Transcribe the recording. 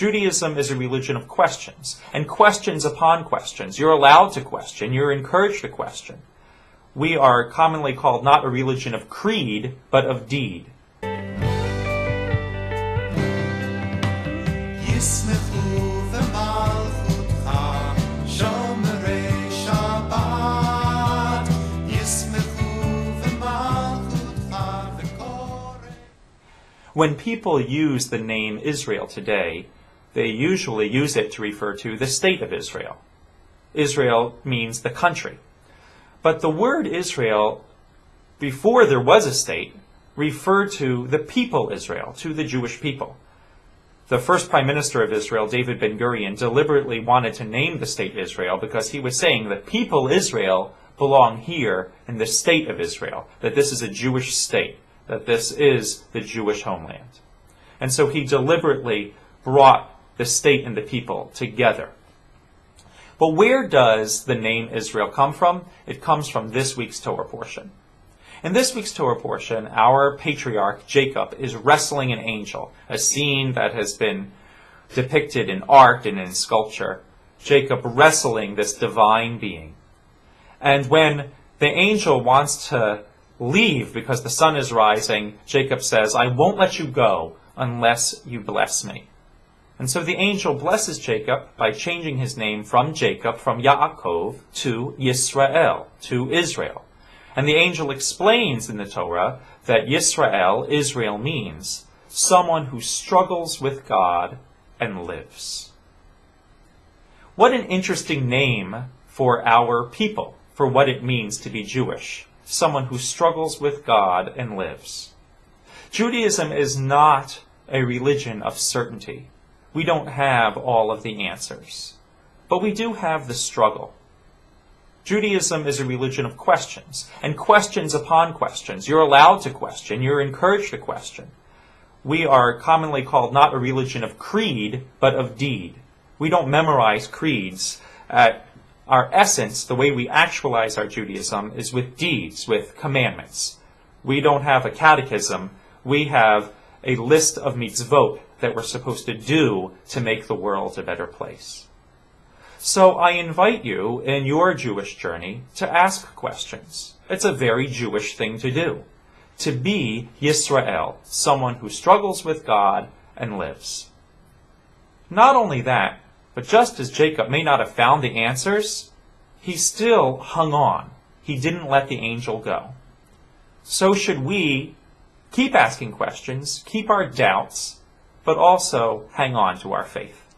Judaism is a religion of questions, and questions upon questions. You're allowed to question. You're encouraged to question. We are commonly called not a religion of creed, but of deed. When people use the name Israel today, they usually use it to refer to the state of Israel. Israel means the country. But the word Israel, before there was a state, referred to the people Israel, to the Jewish people. The first prime minister of Israel, David Ben-Gurion, deliberately wanted to name the state Israel because he was saying that people Israel belong here in the state of Israel, that this is a Jewish state, that this is the Jewish homeland. And so he deliberately brought the state and the people together. But where does the name Israel come from? It comes from this week's Torah portion. In this week's Torah portion, our patriarch Jacob is wrestling an angel, a scene that has been depicted in art and in sculpture. Jacob wrestling this divine being. And when the angel wants to leave because the sun is rising, Jacob says, "I won't let you go unless you bless me." And so the angel blesses Jacob by changing his name from Jacob, from Yaakov, to Yisrael, to Israel. And the angel explains in the Torah that Yisrael, Israel, means someone who struggles with God and lives. What an interesting name for our people, for what it means to be Jewish. Someone who struggles with God and lives. Judaism is not a religion of certainty. We don't have all of the answers. But we do have the struggle. Judaism is a religion of questions, and questions upon questions. You're allowed to question. You're encouraged to question. We are commonly called not a religion of creed, but of deed. We don't memorize creeds. Our essence, the way we actualize our Judaism, is with deeds, with commandments. We don't have a catechism. We have a list of mitzvot that we're supposed to do to make the world a better place. So I invite you in your Jewish journey to ask questions. It's a very Jewish thing to do. To be Yisrael, someone who struggles with God and lives. Not only that, but just as Jacob may not have found the answers, he still hung on. He didn't let the angel go. So should we keep asking questions, keep our doubts, but also hang on to our faith.